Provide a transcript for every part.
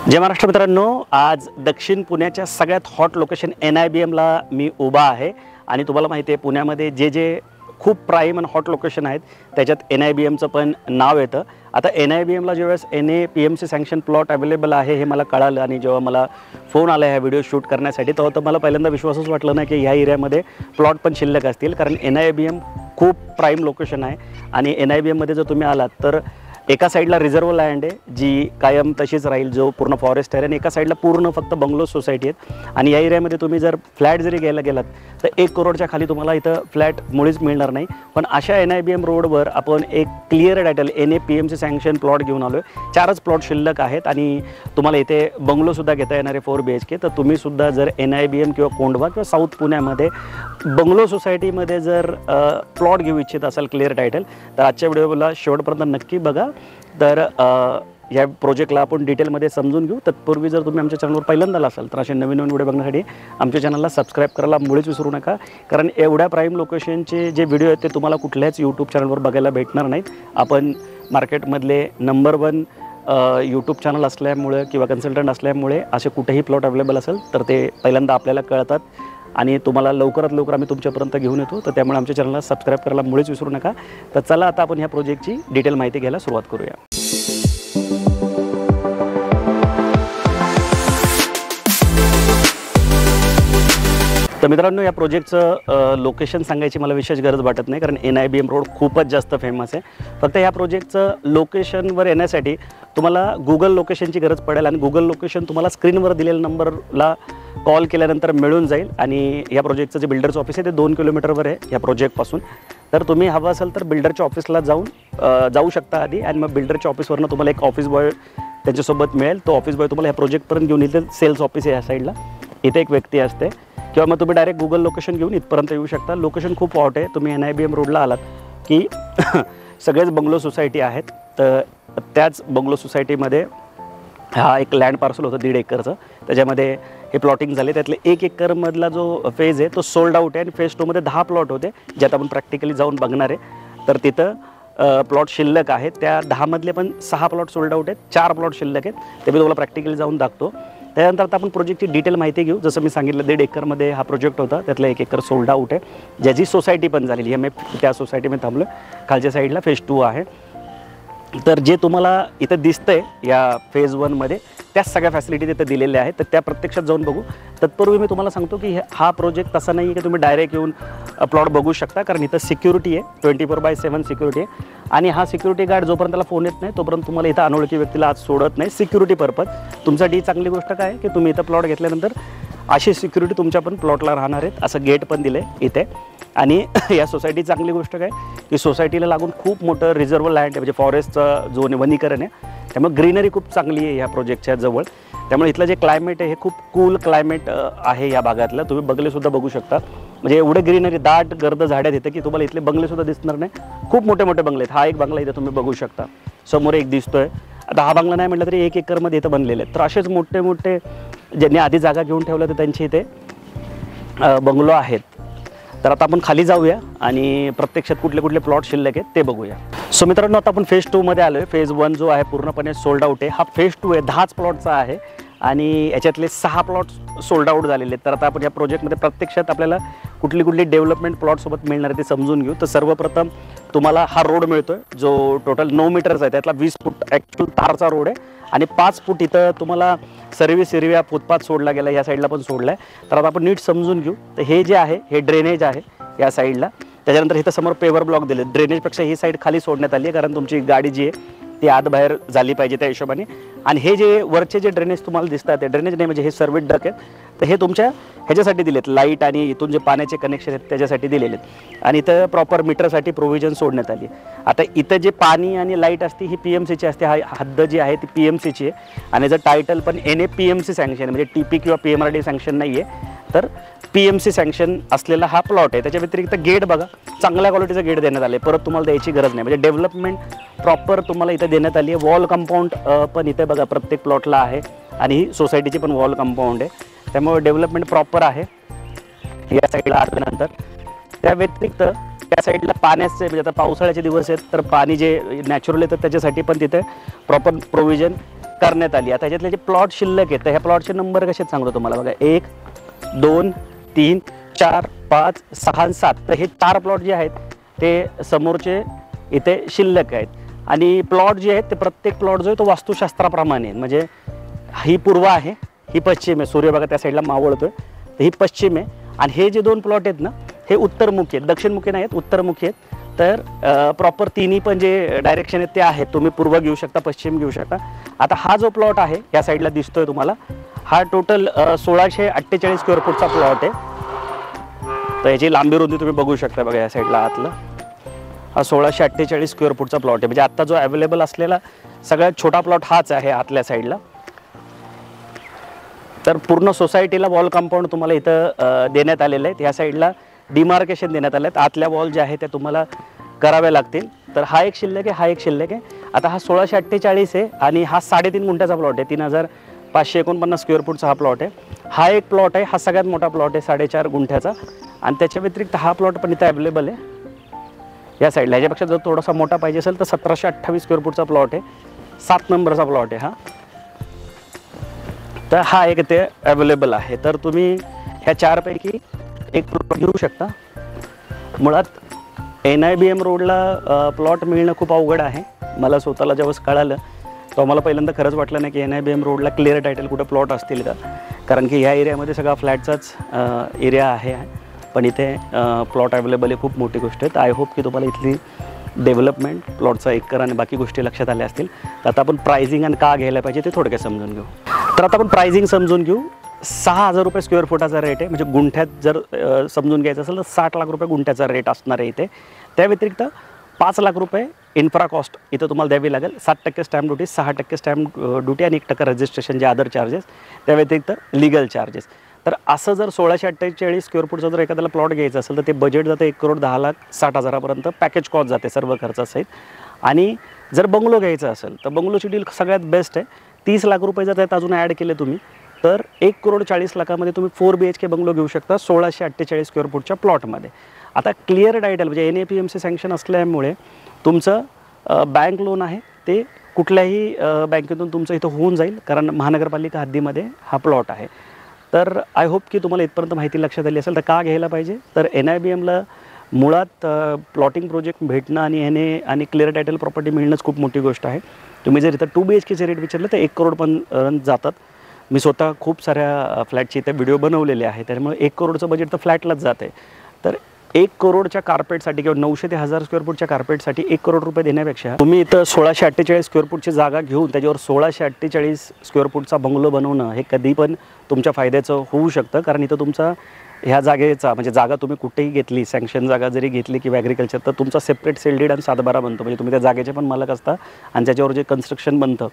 जय महाराष्ट्र मित्रांनो, आज दक्षिण पुण्याच्या सगळ्यात हॉट लोकेशन NIBMला मी उभा आहे आणि तुम्हाला माहिती आहे पुण्यामध्ये जे खूप प्राईम आणि हॉट लोकेशन आहेत त्याच्यात NIBMचं पण नाव येतं। आता NIBMला ज्यावेळेस NA PMC sanction plot available आहे हे मला कळालं आणि जेव्हा मला फोन आला ह्या व्हिडिओ शूट करण्यासाठी तर मला पहिल्यांदा विश्वासच वाटला नाही की ह्या एरियामध्ये प्लॉट पण शिल्लक असतील, कारण NIBM खूप प्राईम लोकेशन आहे आणि NIBMमध्ये जर तुम्ही आलात तर एका साईडला रिझर्व लँड आहे जी कायम तशीच राहील, जो पूर्ण फॉरेस्ट आहे, आणि एका साईडला पूर्ण फक्त बंगलो सोसायटी आहेत आणि या एरियामध्ये तुम्ही जर फ्लॅट जरी घ्यायला गेलात तर 1 करोडच्या खाली तुम्हाला इथं फ्लॅट मुळीच मिळणार नाही। पण अशा NIBM रोडवर आपण एक clear title NA PMC sanction plot घेऊन आलो आहे। 4च प्लॉट शिल्लक आहेत आणि तुम्हाला इथे बंगलोसुद्धा घेता येणार आहे 4 BHK। तर तुम्हीसुद्धा जर NIBM किंवा कोंढवा किंवा साऊथ पुण्यामध्ये बंगलो सोसायटीमध्ये जर प्लॉट घेऊ इच्छित असाल क्लिअर टायटल तर आजच्या व्हिडिओला शेवटपर्यंत नक्की बघा। तर या प्रोजेक्टला आपण डिटेलमध्ये समजून घेऊ। तत्पूर्वी जर तुम्ही आमच्या चॅनलवर पहिल्यांदा असाल तर असे नवीन व्हिडिओ बघण्यासाठी आमच्या चॅनलला सबस्क्राईब करायला मुळीच विसरू नका, कारण एवढ्या प्राईम लोकेशनचे जे व्हिडिओ आहेत ते तुम्हाला कुठल्याच यूट्यूब चॅनलवर बघायला भेटणार नाहीत। आपण मार्केटमधले नंबर 1 यूट्यूब चॅनल असल्यामुळे किंवा कन्सल्टंट असल्यामुळे असे कुठेही प्लॉट अवेलेबल असेल तर ते पहिल्यांदा आपल्याला कळतात आणि तुम्हाला लवकरात लवकर आम्ही तुमच्यापर्यंत घेऊन येतो। तर त्यामुळे आमच्या चॅनलला सबस्क्राईब करायला मुळीच विसरू नका। तर चला आता आपण ह्या प्रोजेक्टची डिटेल माहिती घ्यायला सुरुवात करूया। तर मित्रांनो, या प्रोजेक्टचं लोकेशन सांगायची मला विशेष गरज वाटत नाही, कारण NIBM रोड खूपच जास्त फेमस आहे। फक्त या प्रोजेक्टचं लोकेशनवर येण्यासाठी तुम्हाला गुगल लोकेशनची गरज पडेल आणि गुगल लोकेशन तुम्हाला स्क्रीनवर दिलेल्या नंबरला कॉल केल्यानंतर मिळून जाईल। आणि या प्रोजेक्टचं जे बिल्डरचं ऑफिस आहे ते 2 किलोमीटरवर आहे या प्रोजेक्टपासून। तर तुम्ही हवं असेल तर बिल्डरच्या ऑफिसला जाऊ शकता आधी, आणि मग बिल्डरच्या ऑफिसवरनं तुम्हाला एक ऑफिस बॉय त्यांच्यासोबत मिळेल। तो ऑफिस बॉय तुम्हाला या प्रोजेक्टपर्यंत घेऊन येईल। सेल्स ऑफिस आहे या साईडला, इथे एक व्यक्ती असते, किंवा मग तुम्ही डायरेक्ट गुगल लोकेशन घेऊन इथपर्यंत येऊ शकता। लोकेशन खूप हॉट आहे। तुम्ही NIBM रोडला आलात की सगळेच बंगलो सोसायटी आहेत, तर त्याच बंगलो सोसायटीमध्ये हा एक लँड पार्सल होतं 1.5 एकरचं, त्याच्यामध्ये हे प्लॉटिंग झाले। त्यातले 1 एकरमधला जो फेज आहे तो सोल्ड आउट आहे आणि फेज 2 मध्ये 10 प्लॉट होते ज्यात आपण प्रॅक्टिकली जाऊन बघणार आहे। तर तिथं प्लॉट शिल्लक आहेत, त्या 10 मधले पण 6 प्लॉट सोल्ड आउट आहेत, 4 प्लॉट शिल्लक आहेत, ते मी तुम्हाला प्रॅक्टिकली जाऊन दाखवतो। त्यानंतर आता आपण प्रोजेक्टची डिटेल माहिती घेऊ। जसं मी सांगितलं 1.5 एकरमध्ये हा प्रोजेक्ट होता, त्यातला 1 एकर सोल्ड आउट आहे, ज्याची सोसायटी पण झालेली आहे। मी त्या सोसायटीमध्ये थांबलो, खालच्या साईडला फेज 2 आहे। तर जे तुम्हाला इथं दिसतंय या फेज 1 मध्ये त्या सगळ्या फॅसिलिटी तिथे दिलेल्या आहेत, तर त्या प्रत्यक्षात जाऊन बघू। तत्पूर्वी मी तुम्हाला सांगतो की हा प्रोजेक्ट तसा नाही आहे की तुम्ही डायरेक्ट येऊन प्लॉट बघू शकता, कारण इथं सिक्युरिटी आहे, 24/7 सिक्युरिटी आहे। आणि हा सिक्युरिटी गार्ड जोपर्यंत त्याला फोन येत नाही तोपर्यंत तुम्हाला इथं अनोळखी व्यक्तीला आज सोडत नाही, सिक्युरिटी पर्पज। तुमच्यासाठी चांगली गोष्ट काय की तुम्ही इथं प्लॉट घेतल्यानंतर अशी सिक्युरिटी तुमच्या पण प्लॉटला राहणार आहेत, असं गेट पण दिलं आहे इथे। आणि या सोसायटी चांगली गोष्ट काय की सोसायटीला लागून खूप मोठं रिझर्व लँड आहे, म्हणजे फॉरेस्टचं जो वनीकरण आहे, त्यामुळे ग्रीनरी खूप चांगली आहे ह्या प्रोजेक्टच्या जवळ। त्यामुळे इथलं जे क्लायमेट आहे हे खूप कूल क्लायमेट आहे या भागातलं। तुम्ही बंगलेसुद्धा बघू शकता, म्हणजे एवढे ग्रीनरी दाट गर्द झाड्यात येतं की तुम्हाला इथले बंगलेसुद्धा दिसणार नाही। खूप मोठे मोठे बंगले आहेत। हा एक बंगला इथं तुम्ही बघू शकता, समोर एक दिसतोय। आता हा बंगला नाही म्हटलं तरी 1 एकरमध्ये इथं बनलेले आहेत। तर असेच मोठे मोठे ज्यांनी आधी जागा घेऊन ठेवलं तर त्यांचे इथे बंगलो आहेत। तर आता आपण खाली जाऊया आणि प्रत्यक्षात कुठले कुठले प्लॉट शिल्लक आहेत ते बघूया। सो मित्रांनो, आता आपण फेज 2 मध्ये आलो आहे। फेज 1 जो आहे पूर्णपणे सोल्ड आउट आहे, हा फेज 2 आहे, 10च प्लॉटचा आहे आणि याच्यातले 6 प्लॉट सोल्ड आउट झालेले आहेत। तर आता आपण या प्रोजेक्टमध्ये प्रत्यक्षात आपल्याला कुठली कुठली डेव्हलपमेंट प्लॉटसोबत मिळणार आहे ते समजून घेऊ। तर सर्वप्रथम तुम्हाला हा रोड मिळतोय जो टोटल 9 मीटरचा आहे, त्यातला 20 फूट ॲक्च्युअल तारचा रोड आहे आणि 5 फूट इथं तुम्हाला सर्व्हिस एरिया फुटपाथ सोडला गेला, या साईडला पण सोडला आहे। तर आता आपण नीट समजून घेऊ। तर हे जे आहे हे ड्रेनेज आहे या साईडला, त्याच्यानंतर इथं समोर पेवर ब्लॉक दिले। ड्रेनेजपेक्षा ही साईड खाली सोडण्यात आली आहे, कारण तुमची गाडी जी आहे ती आत बाहेर झाली पाहिजे त्या हिशोबाने। आणि हे जे वरचे जे ड्रेनेज तुम्हाला दिसतात ते ड्रेनेज नाही, म्हणजे हे सर्विस डक आहेत, तर हे तुमच्या ह्याच्यासाठी दिलेत, लाईट आणि इथून जे पाण्याचे कनेक्शन आहेत त्याच्यासाठी दिलेले आहेत। आणि इथं प्रॉपर मीटरसाठी प्रोव्हिजन सोडण्यात आली। आता इथं जे पाणी आणि लाईट असते ही PMCची असते, हा हद्द जी आहे ती PMCची आहे आणि याचं टायटल पण NA PMC सँक्शन, म्हणजे TP किंवा PMRD सँक्शन नाही आहे, तर PMC सँक्शन असलेला हा प्लॉट आहे। त्याच्या व्यतिरिक्त गेट बघा, चांगल्या क्वालिटीचं गेट देण्यात आले, परत तुम्हाला द्यायची गरज नाही, म्हणजे डेव्हलपमेंट प्रॉपर तुम्हाला इथं देण्यात आली आहे। वॉल कंपाऊंड पण इथे बघा प्रत्येक प्लॉटला आहे आणि ही सोसायटीची पण वॉल कंपाऊंड आहे, त्यामुळे डेव्हलपमेंट प्रॉपर आहे या साईडला आल्यानंतर। त्या व्यतिरिक्त त्या साईडला पाण्याचे म्हणजे आता पावसाळ्याचे दिवस आहेत तर पाणी जे नॅचरल येतं त्याच्यासाठी पण तिथे प्रॉपर प्रोव्हिजन करण्यात आली. आता ह्याच्यातले जे प्लॉट शिल्लक आहेत तर ह्या प्लॉटचे नंबर कसे सांगतो तुम्हाला बघा, 1 2 3 4 5 6 आणि 7. तर हे 4 प्लॉट जे आहेत ते समोरचे इथे शिल्लक आहेत. आणि प्लॉट जे आहेत ते प्रत्येक प्लॉट जो आहे तो वास्तुशास्त्राप्रमाणे, म्हणजे ही पूर्व आहे, ही पश्चिम आहे, सूर्य बघा त्या साईडला मावळतोय, तर ही पश्चिम आहे. आणि हे जे 2 प्लॉट आहेत ना हे उत्तरमुखी आहेत, दक्षिणमुखी नाही आहेत, उत्तरमुखी आहेत. तर प्रॉपर तिन्ही पण जे डायरेक्शन आहेत ते आहेत. तुम्ही पूर्व घेऊ शकता, पश्चिम घेऊ शकता. आता हा जो प्लॉट आहे या साईडला दिसतोय तुम्हाला, हा टोटल 1648 स्क्वेअर फूटचा प्लॉट आहे. तर याची लांबी रुंदी तुम्ही बघू शकता बघा या साईडला आतलं. हा 1648 स्क्वेअर फूटचा प्लॉट आहे. म्हणजे आता जो अवेलेबल असलेला सगळ्यात छोटा प्लॉट हाच आहे आतल्या साईडला. तर पूर्ण सोसायटीला वॉल कंपाऊंड तुम्हाला इथं देण्यात आलेलं आहे. या साईडला डिमार्केशन देण्यात आलं आहे. आतल्या वॉल ज्या आहेत त्या तुम्हाला कराव्या लागतील. तर हा एक शिल्लक आहे, हा एक शिल्लक आहे. आता हा 1648 आहे आणि हा 3.5 गुंठ्याचा प्लॉट आहे. 3549 स्क्वेअर फूटचा हा प्लॉट आहे. हा एक प्लॉट आहे, हा सगळ्यात मोठा प्लॉट आहे 4.5 गुंठ्याचा. आणि त्याच्या व्यतिरिक्त हा प्लॉट पण इथं अवेलेबल आहे या साईडला. ह्याच्यापेक्षा जर थोडासा मोठा पाहिजे असेल तर 1728 स्क्वेअर फूटचा प्लॉट आहे, 7 नंबरचा प्लॉट आहे हा. तर हा एक इथे अवेलेबल आहे. तर तुम्ही ह्या 4 पैकी एक प्लॉट घेऊ शकता. मुळात NIBM रोडला प्लॉट मिळणं खूप अवघड आहे. मला स्वतःला जेव्हा कळालं तेव्हा मला पहिल्यांदा खरंच वाटलं नाही की NIBM रोडला क्लिअर टायटल कुठं प्लॉट असतील का, कारण की ह्या एरियामध्ये सगळा फ्लॅटचाच एरिया आहे. पण इथे प्लॉट अवेलेबल आहे, खूप मोठी गोष्ट आहे. तर आय होप की तुम्हाला इथली डेव्हलपमेंट, प्लॉटचा एकर आणि बाकी गोष्टी लक्षात आल्या असतील. तर आता आपण प्राइसिंग आणि का घ्यायला पाहिजे ते थोडक्यात समजून घेऊ. तर आता आपण प्राइसिंग समजून घेऊ. 6,000 रुपये स्क्वेअर फुटाचा रेट आहे. म्हणजे गुंठ्यात जर समजून घ्यायचं असेल तर 60 लाख रुपये गुंठ्याचा रेट असणार आहे इथे. त्या व्यतिरिक्त 5 लाख रुपये इन्फ्रा कॉस्ट इथं तुम्हाला द्यावी लागेल. 7% स्टॅम्प ड्युटी, 6% स्टॅम्प ड्युटी आणि 1% रजिस्ट्रेशन जे अदर चार्जेस, त्या व्यतिरिक्त लिगल चार्जेस. तर असं जर 1648 स्क्वेअर फूटचा जर एखाद्याला प्लॉट घ्यायचा असेल तर ते बजेट जातं 1,10,60,000पर्यंत पॅकेज कॉस्ट जाते सर्व खर्चासहित. आणि जर बंगलो घ्यायचा असेल तर बंगलोची डील सगळ्यात बेस्ट आहे. 30 लाख रुपये जर त्यात अजून ॲड केले तुम्ही तर 1,40,40,00,000मध्ये तुम्ही 4 BHK बंगलो घेऊ शकता 1648 स्क्वेअर फूटच्या प्लॉटमध्ये. आता क्लिअर टायटल म्हणजे NAPMC सँक्शन असल्यामुळे तुमचं बँक लोन आहे ते कुठल्याही बँकेतून तुमचं इथं होऊन जाईल, कारण महानगरपालिका हद्दीमध्ये हा प्लॉट आहे. तर आय होप की तुम्हाला इथपर्यंत माहिती लक्षात आली असेल. तर का घ्यायला पाहिजे, तर NIBMला मुळात प्लॉटिंग प्रोजेक्ट भेटणं आणि क्लिअर टायटल प्रॉपर्टी मिळणंच खूप मोठी गोष्ट आहे. तुम्ही जर इथं 2 BHKचे रेट विचारलं तर 1 करोड पण जातात. मी स्वतः खूप साऱ्या फ्लॅटचे इथे व्हिडिओ बनवलेले आहे, त्यामुळे 1 करोडचं बजेट तर फ्लॅटलाच जातं आहे. तर 1 करोडच्या कार्पेटसाठी किंवा 900 ते 1000 स्क्वेअर फूटच्या कार्पेटसाठी 1 करोड रुपये देण्यापेक्षा तुम्ही इथं 1648 स्क्वेअर फूटची जागा घेऊन त्याच्यावर 1648 स्क्वेअर फूटचा बंगलो बनवणं हे कधी पण तुमच्या फायद्याचं होऊ शकतं. कारण इथं तुमचा ह्या जागेचा म्हणजे जागा तुम्ही कुठेही घेतली, सँक्शन जागा जरी घेतली किंवा ॲग्रिकल्चर, तर तुमचा सेपरेट सेल डीड आणि 7/12 बनतो. म्हणजे तुम्ही त्या जागेचे पण मालक असता आणि त्याच्यावर जे कन्स्ट्रक्शन बनतं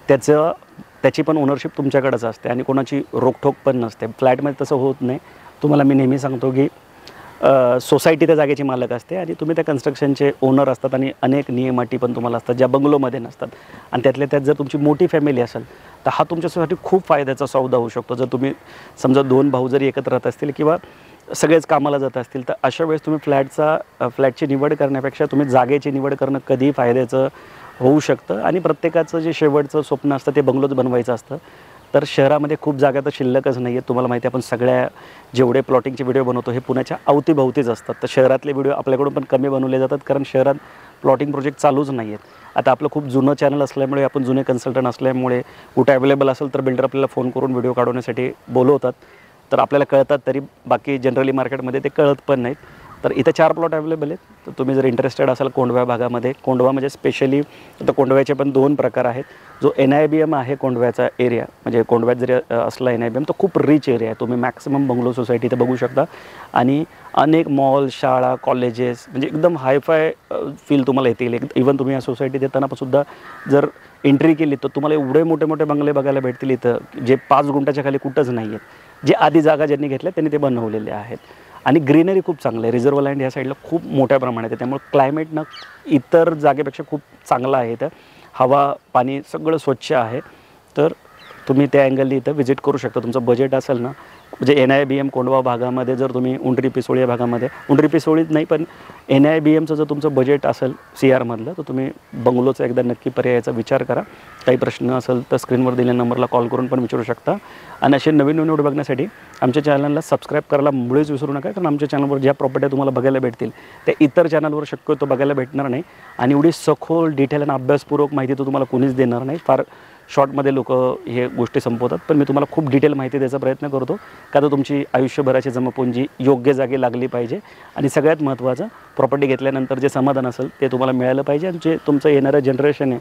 त्याची पण ओनरशिप तुमच्याकडेच असते आणि कोणाची रोकठोक पण नसते. फ्लॅटमध्ये तसं होत नाही. तुम्हाला मी नेहमी सांगतो की सोसायटी त्या जागेची मालक असते आणि तुम्ही त्या कन्स्ट्रक्शनचे ओनर असतात आणि अनेक नियम अटी पण तुम्हाला असतात ज्या बंगलोमध्ये नसतात. आणि त्यातल्या त्यात जर तुमची मोठी फॅमिली असेल तर हा तुमच्यासाठी खूप फायद्याचा सौदा होऊ शकतो. जर तुम्ही समजा 2 भाऊ जरी एकत्र राहत असतील किंवा सगळेच कामाला जात असतील तर अशा वेळेस तुम्ही फ्लॅटची निवड करण्यापेक्षा तुम्ही जागेची निवड करणं कधी फायद्याचं होऊ शकतं. आणि प्रत्येकाचं जे शेवटचं स्वप्न असतं ते बंगलोच बनवायचं असतं. तर शहरामध्ये खूप जागा तर शिल्लकच नाही आहेत. तुम्हाला माहिती आहे आपण सगळ्या जेवढे प्लॉटिंगचे व्हिडिओ बनवतो हे पुण्याच्या अवतीभवतीच असतात. तर शहरातले व्हिडिओ आपल्याकडून पण कमी बनवले जातात कारण शहरात प्लॉटिंग प्रोजेक्ट चालूच नाही आहेत. आता आपलं खूप जुनं चॅनल असल्यामुळे, आपण जुने कन्सल्टंट असल्यामुळे कुठे अवेलेबल असेल तर बिल्डर आपल्याला फोन करून व्हिडिओ काढवण्यासाठी बोलवतात. तर आपल्याला कळतात, तरी बाकी जनरली मार्केटमध्ये ते कळत पण नाहीत. तर इथे 4 प्लॉट अवेलेबल आहेत. तर तुम्ही जर इंटरेस्टेड असाल कोंडव्या भागामध्ये, कोंडवा म्हणजे स्पेशली आता कोंडव्याचे पण 2 प्रकार आहेत. जो NIBM आहे कोंडव्याचा एरिया, म्हणजे कोंडव्यात जरी असला NIBM तो खूप रिच एरिया आहे. तुम्ही मॅक्सिमम बंगलो सोसायटी इथे बघू शकता आणि अनेक मॉल, शाळा, कॉलेजेस म्हणजे एकदम हायफाय फील तुम्हाला येतील. इवन तुम्ही या सोसायटीत येताना सुद्धा जर एंट्री केली तर तुम्हाला एवढे मोठे मोठे बंगले बघायला भेटतील इथं, जे 5 गुंठ्याच्या खाली कुठंच नाही आहेत. जे आधी जागा ज्यांनी घेतल्या त्यांनी ते बनवलेले आहेत. आणि ग्रीनरी खूप चांगलं आहे. रिझर्व्ह लँड ह्या साईडला खूप मोठ्या प्रमाणात आहे, त्यामुळे क्लायमेटनं इतर जागेपेक्षा खूप चांगलं आहे. इथं हवा, पाणी सगळं स्वच्छ आहे. तर तुम्ही त्या अँगलनी इथं व्हिजिट करू शकता. तुमचं बजेट असेल ना, म्हणजे NIBM कोंडवा भागामध्ये जर तुम्ही उंडरी पिसोळी या भागामध्ये, उंडरी पिसोळीत नाही पण NIBMचं जर तुमचं बजेट असेल CRमधलं, तर तुम्ही बंगलोचा एकदा नक्की पर्यायाचा विचार करा. काही प्रश्न असेल तर स्क्रीनवर दिलेल्या नंबरला कॉल करून पण विचारू शकता. आणि असे नवीन व्हिडिओ बघण्यासाठी आमच्या चॅनलला सबस्क्राईब करायला मुळेच विसरू नका, कारण आमच्या चॅनलवर ज्या प्रॉपर्ट्या तुम्हाला बघायला भेटतील त्या इतर चॅनलवर शक्यतो बघायला भेटणार नाही. आणि एवढी सखोल डिटेल आणि अभ्यासपूर्वक माहिती तर तुम्हाला कोणीच देणार नाही. फार शॉर्टमध्ये लोक हे गोष्टी संपवतात, पण मी तुम्हाला खूप डिटेल माहिती द्यायचा प्रयत्न करतो, का तर तुमची आयुष्यभराची जमापुंजी योग्य जागी लागली पाहिजे. आणि सगळ्यात महत्त्वाचं, प्रॉपर्टी घेतल्यानंतर जे समाधान असेल ते तुम्हाला मिळालं पाहिजे, आणि जे तुमचं येणारं जनरेशन आहे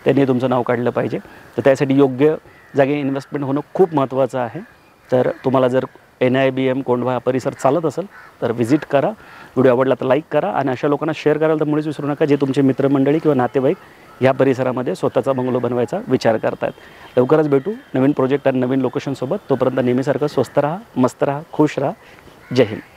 त्यांनी तुमचं नाव काढलं पाहिजे. तर त्यासाठी योग्य जागी इन्व्हेस्टमेंट होणं खूप महत्त्वाचं आहे. तर तुम्हाला जर NIBM कोंढवा हा परिसर चालत असेल तर व्हिजिट करा. व्हिडिओ आवडला तर लाईक करा, आणि अशा लोकांना शेअर करायला तर मुळेच विसरू नका जे तुमचे मित्रमंडळी किंवा नातेवाईक या परिसरामध्ये स्वतःचा बंगलो बनवायचा विचार करतात. लवकरच भेटू नवीन प्रोजेक्ट आणि नवीन लोकेशनसोबत. तोपर्यंत नेहमीसारखं स्वस्त राहा, मस्त राहा, खुश राहा. जय हिंद.